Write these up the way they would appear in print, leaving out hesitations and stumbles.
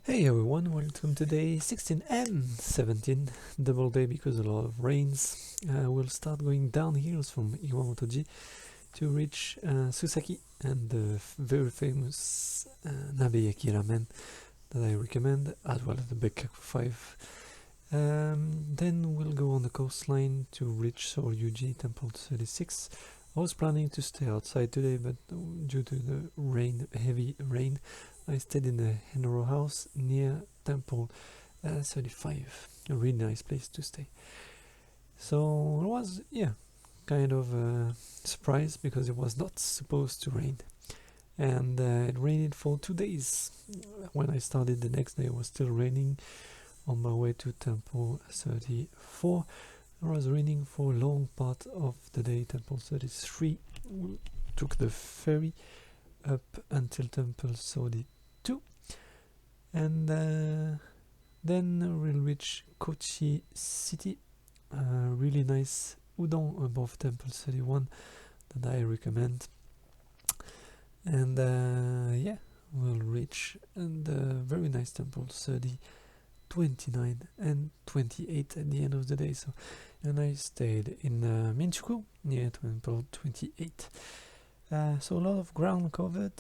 Hey everyone, welcome to day 16 and 17, double day because a lot of rains. We'll start going down hills from Iwamotoji to reach Susaki and the very famous nabeyaki ramen that I recommend, as well as the Bekkaku 5. Then we'll go on the coastline to reach Soryuji Temple 36. I was planning to stay outside today, but due to the heavy rain, I stayed in the Henro house near Temple 35, a really nice place to stay. So it was, kind of a surprise because it was not supposed to rain. And it rained for 2 days. When I started the next day, it was still raining on my way to Temple 34. It was raining for a long part of the day. Temple 33 we took the ferry up until Temple 32. And then we'll reach Kochi City, really nice udon above Temple 31 that I recommend. And we'll reach the very nice Temple 30, 29 and 28 at the end of the day. And I stayed in Minchuku near Temple 28. So a lot of ground covered,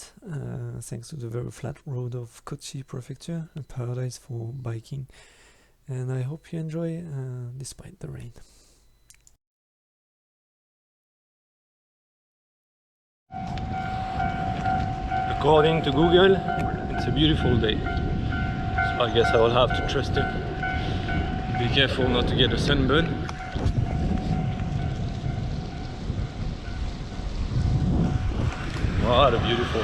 thanks to the very flat road of Kochi Prefecture, a paradise for biking. And I hope you enjoy despite the rain. According to Google, it's a beautiful day. So I guess I will have to trust him. Be careful not to get a sunburn. What a beautiful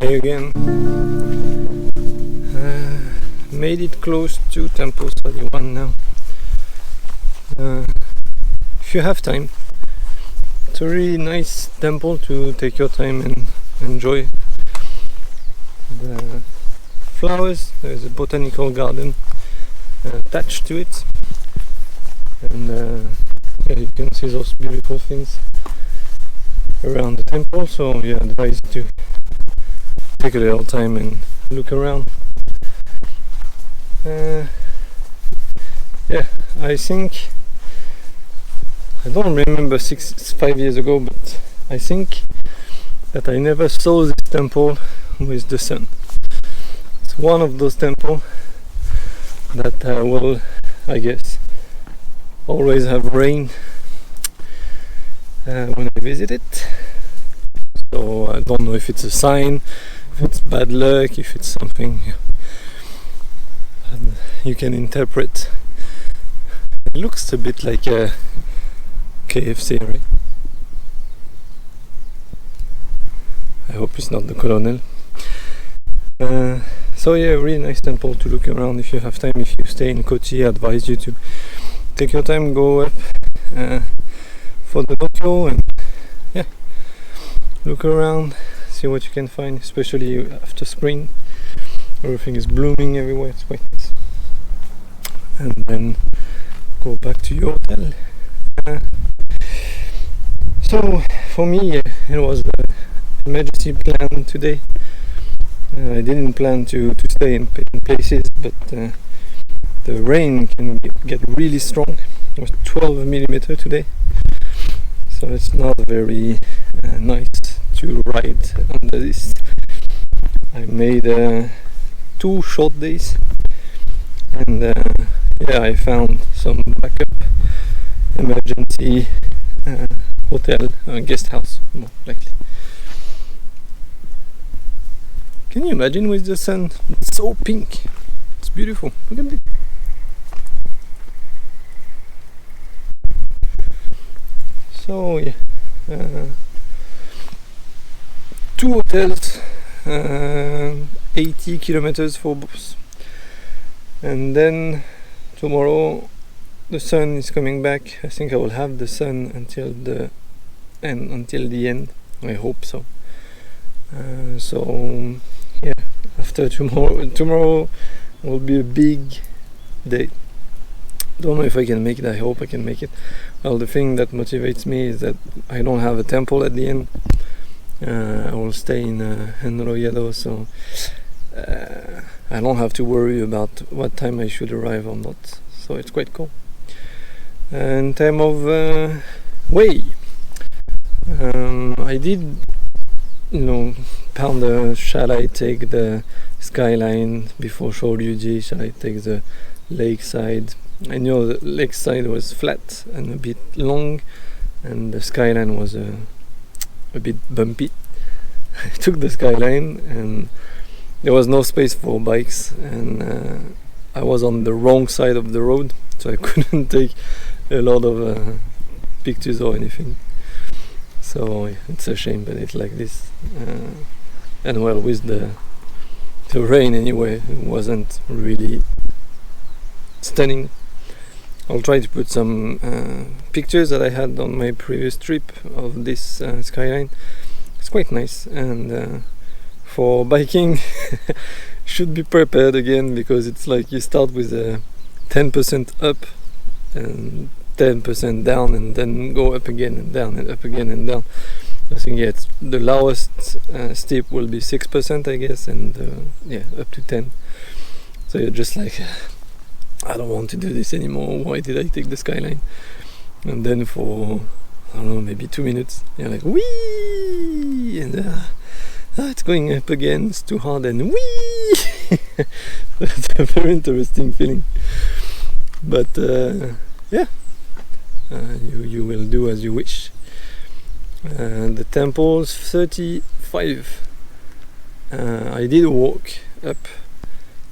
Hey again. Made it close to Temple 31 now. If you have time, it's a really nice temple to take your time and enjoy. The flowers, there's a botanical garden attached to it, and yeah, you can see those beautiful things around the temple, so yeah, I advise you to take a little time and look around. Yeah, I think, I don't remember 5 years ago, but I think that I never saw this temple with the sun. It's one of those temples that will, I guess, always have rain when I visit it. So I don't know if it's a sign, if it's bad luck, if it's something you can interpret. It looks a bit like a KFC, right? I hope it's not the Colonel. So yeah, really nice temple to look around if you have time. If you stay in Kochi, I advise you to take your time, go up for the Tokyo, and yeah, look around, see what you can find, especially after spring. Everything is blooming everywhere, it's quite nice. And then go back to your hotel. So for me, it was an emergency plan today. I didn't plan to stay in places, but the rain can get really strong. It was 12 millimeter today, so it's not very nice to ride under this. I made 2 short days, and yeah, I found some backup emergency hotel, guest house, more likely. Can you imagine with the sun? It's so pink. It's beautiful. Look at it. So yeah, 2 hotels, 80 kilometers for both. And then tomorrow the sun is coming back. I think I will have the sun until the end. I hope so. So yeah, after tomorrow will be a big day. Don't know if I can make it. I hope I can make it. Well, the thing that motivates me is that I don't have a temple at the end. I will stay in Henro, so I don't have to worry about what time I should arrive or not. So it's quite cool. In terms of way, I did, ponder, shall I take the skyline before Shoryuji, shall I take the lakeside? I know the lakeside was flat and a bit long, and the skyline was a bit bumpy. I took the skyline, and there was no space for bikes, and I was on the wrong side of the road, so I couldn't take a lot of pictures or anything. So it's a shame that it's like this. And well, with the rain anyway, it wasn't really stunning. I'll try to put some pictures that I had on my previous trip of this skyline. It's quite nice, and for biking should be prepared again, because it's like you start with a 10% up and 10% down, and then go up again and down and up again and down. I think it's the lowest steep will be 6%, I guess, and yeah, up to 10. So you're just like, I don't want to do this anymore. Why did I take the skyline? And then for, I don't know, maybe 2 minutes, you're like, wee, and it's going up again. It's too hard, and wee. It's a very interesting feeling. But yeah, you will do as you wish. The temple's 35. I did walk up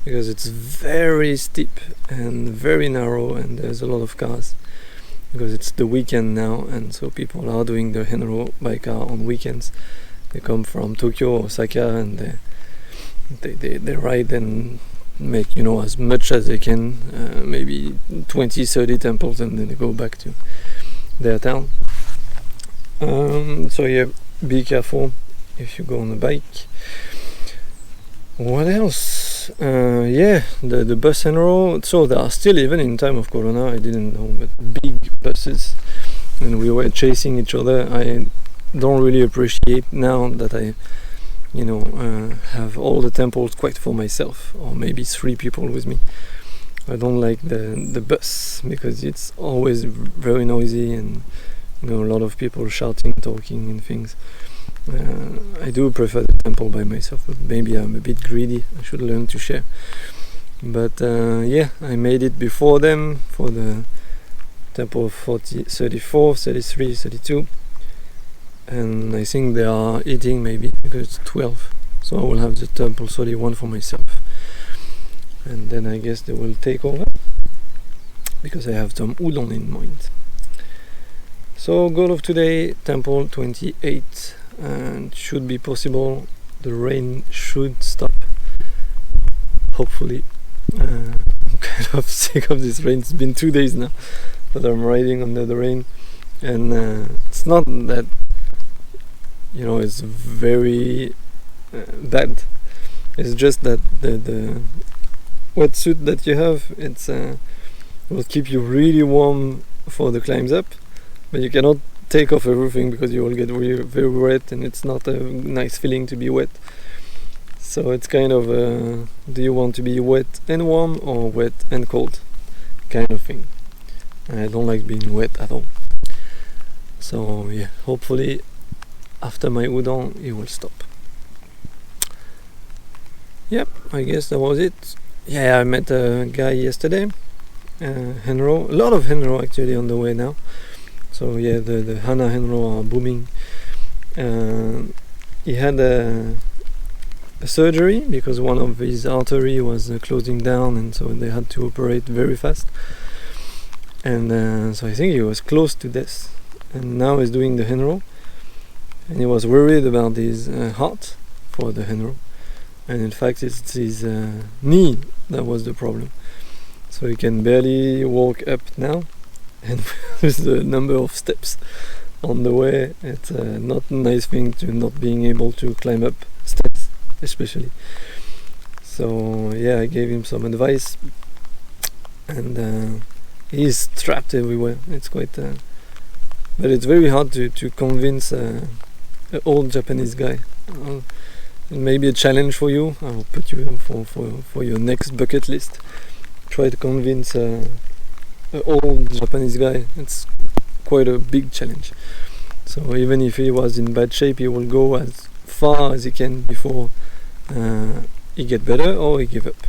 because it's very steep and very narrow, and there's a lot of cars because it's the weekend now, and so people are doing the Henro by car on weekends. They come from Tokyo, Osaka, and they ride and make, you know, as much as they can, maybe 20-30 temples, and then they go back to their town. So yeah, be careful if you go on a bike. What else? Yeah, the bus Henro. So there are still, even in time of Corona, I didn't know, but big buses, and we were chasing each other. I don't really appreciate now that I, you know, have all the temples quite for myself, or maybe 3 people with me. I don't like the bus because it's always very noisy, and you know, a lot of people shouting, talking, and things. I do prefer the temple by myself, but maybe I'm a bit greedy. I should learn to share. But yeah, I made it before them for the temple 34, 33, 32. And I think they are eating maybe because it's 12. So I will have the temple 31 for myself. And then I guess they will take over because I have some udon in mind. So goal of today, temple 28. And should be possible. The rain should stop, hopefully. I'm kind of sick of this rain. It's been 2 days now that I'm riding under the rain, and it's not that, you know, it's very bad. It's just that the wetsuit that you have, it's will keep you really warm for the climbs up, but you cannot take off everything because you will get very wet, and it's not a nice feeling to be wet. So it's kind of do you want to be wet and warm or wet and cold kind of thing. I don't like being wet at all. So yeah, hopefully after my udon it will stop. Yep, I guess that was it. Yeah, I met a guy yesterday, Henro, a lot of Henro actually on the way now. So yeah, the Hana Henro are booming. He had a surgery because one of his artery was closing down, and so they had to operate very fast. And so I think he was close to death. And now he's doing the Henro, and he was worried about his heart for the Henro. And in fact, it's his knee that was the problem. So he can barely walk up now. And with the number of steps on the way, it's not a nice thing to not being able to climb up steps, especially. So yeah, I gave him some advice, and he's trapped everywhere. It's quite but it's very hard to convince an old Japanese guy. Maybe a challenge for you. I'll put you for your next bucket list. Try to convince an old Japanese guy. It's quite a big challenge. So even if he was in bad shape, he will go as far as he can before he get better or he give up.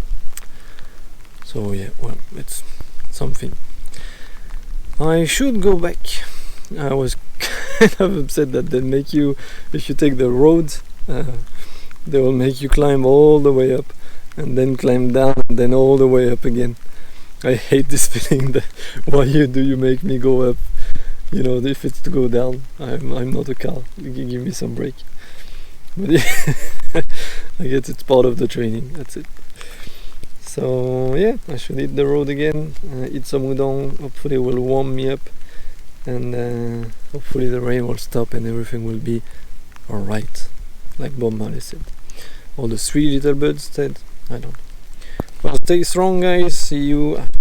So yeah, well, it's something. I should go back. I was kind of upset that they make you, if you take the road, they will make you climb all the way up and then climb down and then all the way up again. I hate this feeling that why do you make me go up? You know, if it's to go down, I'm not a car. You can give me some break. But yeah, I guess it's part of the training. That's it. So yeah, I should hit the road again. Eat some udon. Hopefully, it will warm me up, and hopefully the rain will stop and everything will be alright, like Bob Marley said. Or the 3 little birds said. I don't know. Well, stay strong, guys. See you after